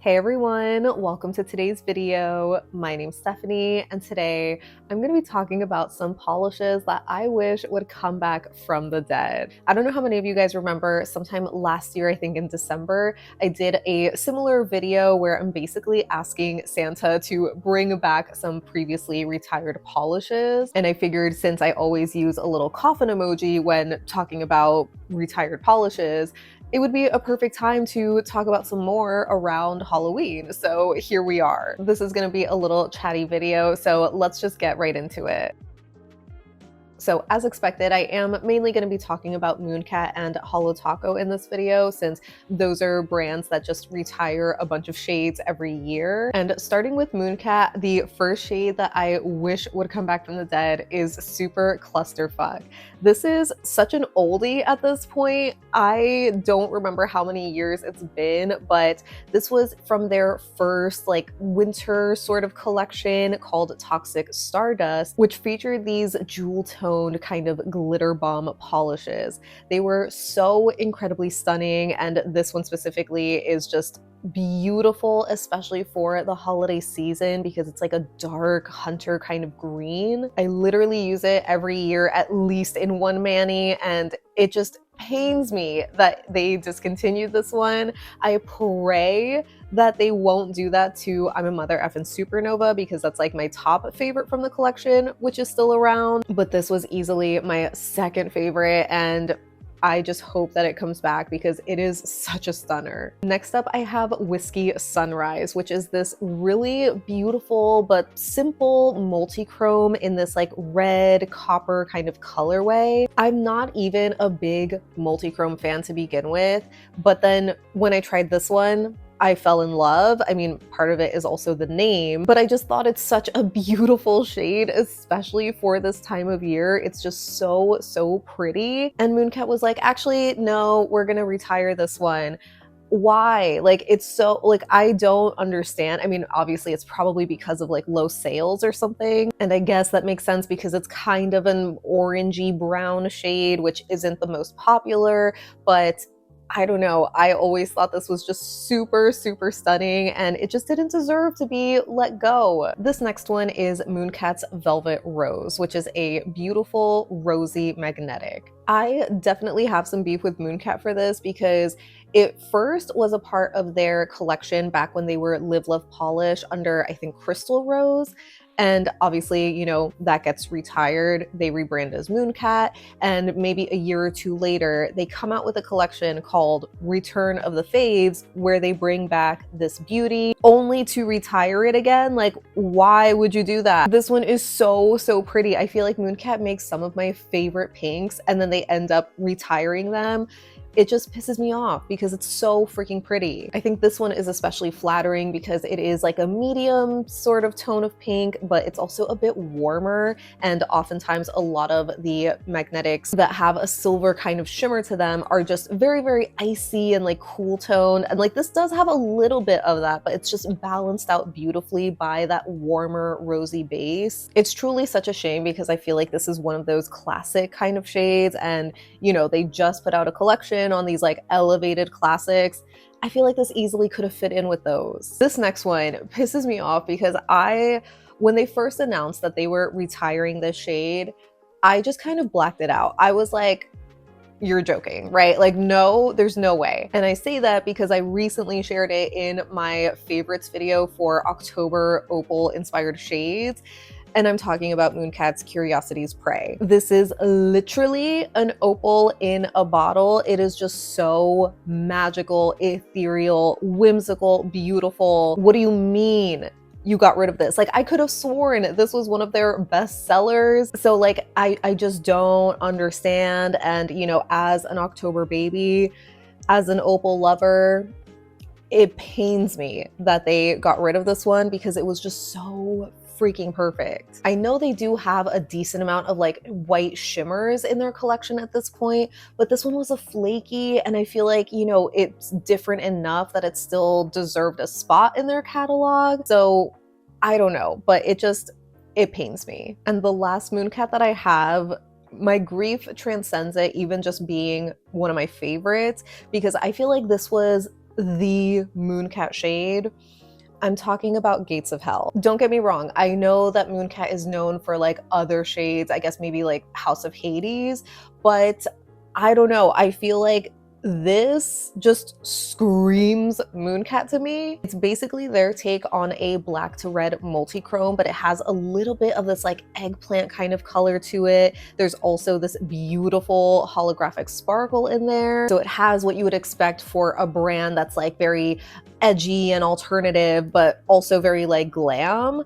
Hey everyone, welcome to today's video. My name's Stephanie, and today I'm going to be talking about some polishes that I wish would come back from the dead. I don't know how many of you guys remember, sometime last year, I think in December, I did a similar video where I'm basically asking Santa to bring back some previously retired polishes. And I figured since I always use a little coffin emoji when talking about retired polishes, it would be a perfect time to talk about some more around Halloween. So here we are. This is going to be a little chatty video, so let's just get right into it. So as expected, I am mainly going to be talking about Mooncat and Holo Taco in this video, since those are brands that just retire a bunch of shades every year. And starting with Mooncat, the first shade that I wish would come back from the dead is Superclusterfck. This is such an oldie at this point. I don't remember how many years it's been, but this was from their first like winter sort of collection called Toxic Stardust, which featured these jewel-toned kind of glitter bomb polishes. They were so incredibly stunning, and this one specifically is just beautiful, especially for the holiday season, because it's like a dark hunter kind of green. I literally use it every year, at least in one mani, and it just pains me that they discontinued this one. I pray that they won't do that to I'm a Mother Effin' Supernova, because that's like my top favorite from the collection, which is still around. But this was easily my second favorite, and I just hope that it comes back because it is such a stunner. Next up, I have Whiskey Sunrise, which is this really beautiful but simple multi-chrome in this like red copper kind of colorway. I'm not even a big multi-chrome fan to begin with, but then when I tried this one, I fell in love. I mean, part of it is also the name, but I just thought it's such a beautiful shade, especially for this time of year. It's just so pretty. And Mooncat was like, actually, no, we're gonna retire this one. Why? Like, it's so, like, I don't understand. I mean, obviously it's probably because of like low sales or something. And I guess that makes sense because it's kind of an orangey brown shade, which isn't the most popular, but I don't know. I always thought this was just super stunning, and it just didn't deserve to be let go. This next one is Mooncat's Velvet Rose, which is a beautiful rosy magnetic. I definitely have some beef with Mooncat for this because it first was a part of their collection back when they were Live Love Polish under, I think, Crystal Rose. And obviously, you know, that gets retired. They rebrand as Mooncat, and maybe a year or two later, they come out with a collection called Return of the Faves, where they bring back this beauty only to retire it again. Like, why would you do that? This one is so pretty. I feel like Mooncat makes some of my favorite pinks, and then they end up retiring them. It just pisses me off because it's so freaking pretty. I think this one is especially flattering because it is like a medium sort of tone of pink, but it's also a bit warmer, and oftentimes a lot of the magnetics that have a silver kind of shimmer to them are just very icy and like cool toned. And like this does have a little bit of that, but it's just balanced out beautifully by that warmer rosy base. It's truly such a shame because I feel like this is one of those classic kind of shades, and you know, they just put out a collection on these like elevated classics. I feel like this easily could have fit in with those. This next one pisses me off because when they first announced that they were retiring this shade, I just kind of blacked it out. I was like, you're joking, right? Like, no, there's no way. And I say that because I recently shared it in my favorites video for October opal inspired shades. And I'm talking about Mooncat's Curiosity's Prey. This is literally an opal in a bottle. It is just so magical, ethereal, whimsical, beautiful. What do you mean you got rid of this? Like, I could have sworn this was one of their best sellers. So like, I just don't understand. And you know, as an October baby, as an opal lover, it pains me that they got rid of this one because it was just so freaking perfect. I know they do have a decent amount of like white shimmers in their collection at this point, but this one was a flaky, and I feel like, you know, it's different enough that it still deserved a spot in their catalog. So I don't know, but it pains me. And the last Mooncat that I have, my grief transcends it even just being one of my favorites, because I feel like this was the Mooncat shade. I'm talking about Gates of Hell. Don't get me wrong. I know that Mooncat is known for like other shades, I guess maybe like House of Hades, but I don't know. I feel like this just screams Mooncat to me. It's basically their take on a black to red multi-chrome, but it has a little bit of this like eggplant kind of color to it. There's also this beautiful holographic sparkle in there. So it has what you would expect for a brand that's like very edgy and alternative, but also very like glam.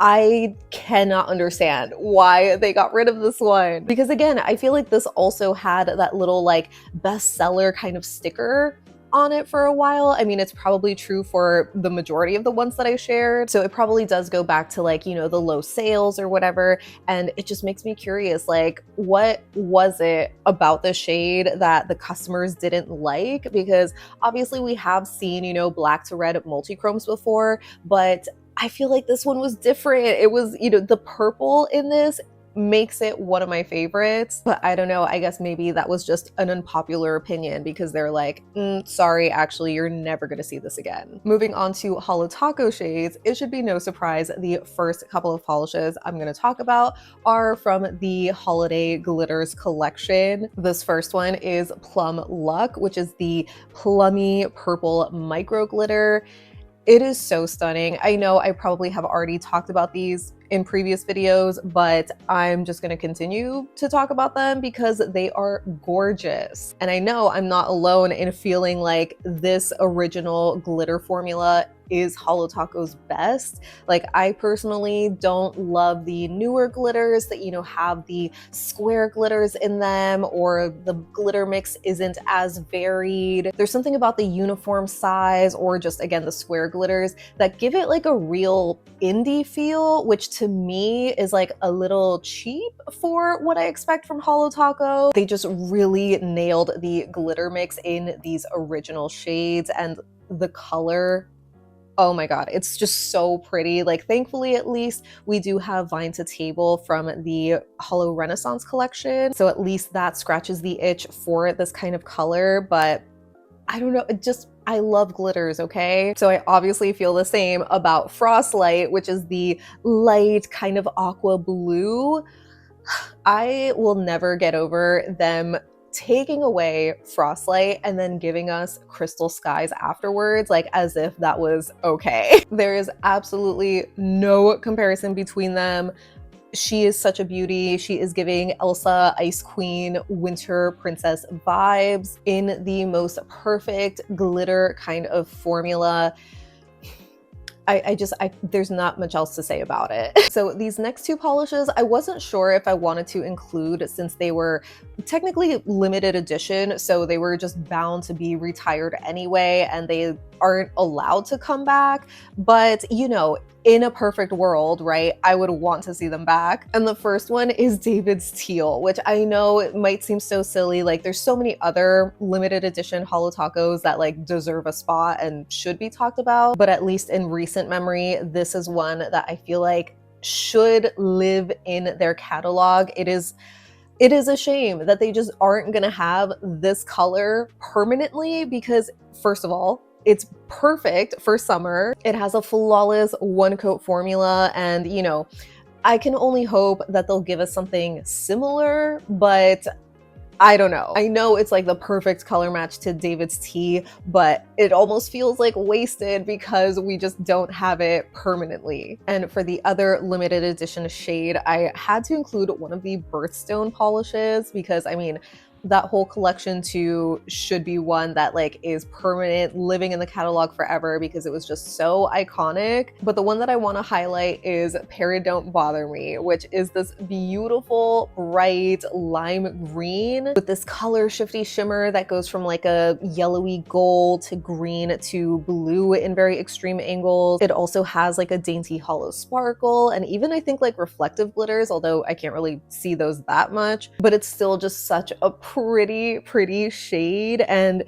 I cannot understand why they got rid of this one. Because again, I feel like this also had that little like bestseller kind of sticker on it for a while. I mean, it's probably true for the majority of the ones that I shared. So it probably does go back to like, you know, the low sales or whatever. And it just makes me curious, like, what was it about the shade that the customers didn't like? Because obviously we have seen, you know, black to red multi-chromes before, but I feel like this one was different. It was, you know, the purple in this makes it one of my favorites, but I don't know, I guess maybe that was just an unpopular opinion because they're like, sorry, actually, you're never gonna see this again. Moving on to Holo Taco shades, it should be no surprise the first couple of polishes I'm gonna talk about are from the Holiday Glitters collection. This first one is Plumb Luck, which is the plummy purple micro glitter. It is so stunning. I know I probably have already talked about these in previous videos, but I'm just gonna continue to talk about them because they are gorgeous. And I know I'm not alone in feeling like this original glitter formula is Holo Taco's best. Like, I personally don't love the newer glitters that, you know, have the square glitters in them, or the glitter mix isn't as varied. There's something about the uniform size or just, again, the square glitters that give it like a real indie feel, which to me is like a little cheap for what I expect from Holo Taco. They just really nailed the glitter mix in these original shades, and the color, oh my god, it's just so pretty. Like, thankfully, at least we do have Vine to Table from the Holo Renaissance collection, so at least that scratches the itch for this kind of color. But I don't know, it just, I love glitters, okay? So I obviously feel the same about Frostlight, which is the light kind of aqua blue. I will never get over them taking away Frostlight and then giving us Crystal Skies afterwards, like as if that was okay. There is absolutely no comparison between them. She is such a beauty. She is giving Elsa, Ice Queen, Winter Princess vibes in the most perfect glitter kind of formula. There's not much else to say about it. So these next two polishes, I wasn't sure if I wanted to include since they were technically limited edition, so they were just bound to be retired anyway, and they aren't allowed to come back. But, you know, in a perfect world, right, I would want to see them back. And the first one is DAVIDsTEAL, which I know it might seem so silly. Like, there's so many other limited edition Holo Tacos that like deserve a spot and should be talked about. But at least in recent memory, this is one that I feel like should live in their catalog. It is a shame that they just aren't gonna have this color permanently because, first of all, it's perfect for summer. It has a flawless one coat formula, and you know, I can only hope that they'll give us something similar, but I don't know. I know it's like the perfect color match to David's Tea, but it almost feels like wasted because we just don't have it permanently. And for the other limited edition shade, I had to include one of the birthstone polishes because, I mean, that whole collection too should be one that like is permanent, living in the catalog forever because it was just so iconic. But the one that I want to highlight is Peridon't Bother Me, which is this beautiful bright lime green with this color shifty shimmer that goes from like a yellowy gold to green to blue in very extreme angles. It also has like a dainty hollow sparkle and even I think like reflective glitters, although I can't really see those that much, but it's still just such a pretty shade. And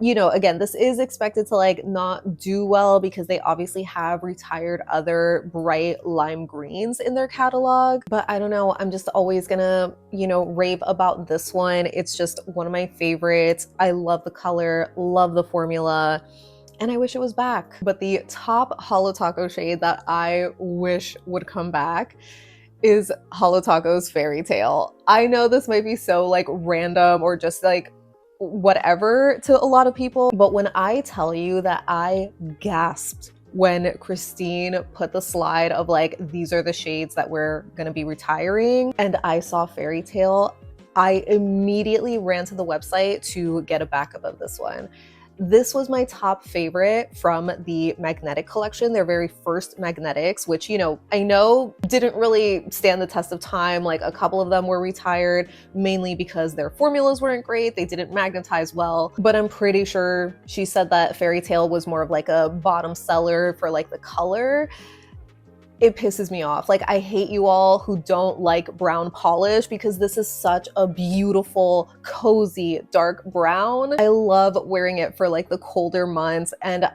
you know, again, this is expected to like not do well because they obviously have retired other bright lime greens in their catalog. But I don't know, I'm just always gonna, you know, rave about this one. It's just one of my favorites. I love the color, love the formula, and I wish it was back. But the top Holo Taco shade that I wish would come back is Holo Taco's Fairy Tale. I know this might be so like random or just like whatever to a lot of people, but when I tell you that I gasped when Christine put the slide of like, these are the shades that we're gonna be retiring, and I saw Fairy Tale, I immediately ran to the website to get a backup of this one. This was my top favorite from the magnetic collection, their very first magnetics, which, you know, I know didn't really stand the test of time. Like a couple of them were retired, mainly because their formulas weren't great. They didn't magnetize well, but I'm pretty sure she said that Fairy Tale was more of like a bottom seller for like the color. It pisses me off. Like, I hate you all who don't like brown polish because this is such a beautiful, cozy, dark brown. I love wearing it for like the colder months, and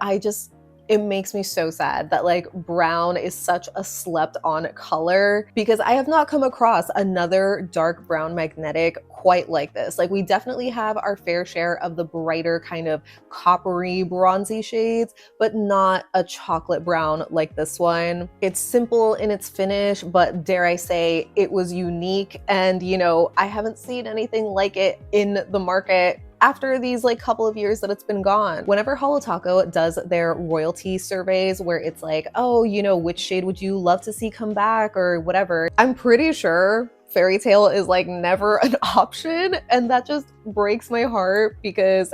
it makes me so sad that like brown is such a slept on color because I have not come across another dark brown magnetic quite like this. Like, we definitely have our fair share of the brighter kind of coppery bronzy shades, but not a chocolate brown like this one. It's simple in its finish, but dare I say it was unique. And you know, I haven't seen anything like it in the market after these like couple of years that it's been gone. Whenever Holo Taco does their royalty surveys where it's like, oh, you know, which shade would you love to see come back or whatever, I'm pretty sure Fairy Tale is like never an option, and that just breaks my heart because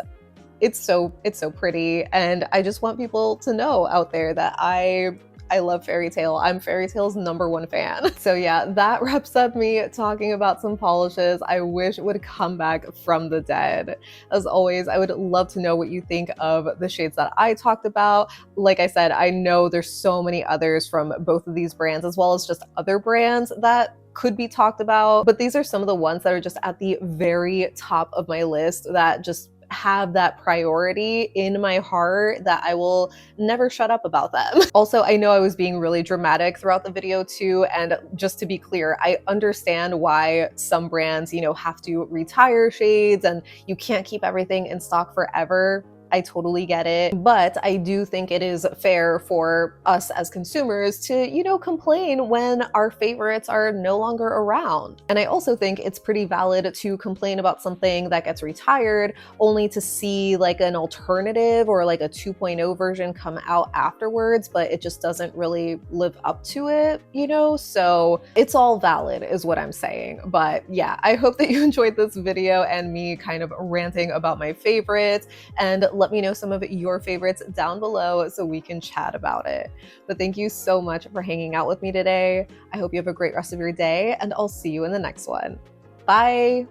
it's so pretty, and I just want people to know out there that I love Fairy Tale. I'm Fairy Tale's #1 fan. So yeah, that wraps up me talking about some polishes I wish would come back from the dead. As always, I would love to know what you think of the shades that I talked about. Like I said, I know there's so many others from both of these brands, as well as just other brands that could be talked about, but these are some of the ones that are just at the very top of my list that just have that priority in my heart that I will never shut up about them. Also, I know I was being really dramatic throughout the video too, and just to be clear, I understand why some brands, you know, have to retire shades and you can't keep everything in stock forever. I totally get it, but I do think it is fair for us as consumers to, you know, complain when our favorites are no longer around. And I also think it's pretty valid to complain about something that gets retired only to see like an alternative or like a 2.0 version come out afterwards, but it just doesn't really live up to it, you know? So it's all valid is what I'm saying. But yeah, I hope that you enjoyed this video and me kind of ranting about my favorites, and let me know some of your favorites down below so we can chat about it. But thank you so much for hanging out with me today. I hope you have a great rest of your day, and I'll see you in the next one. Bye!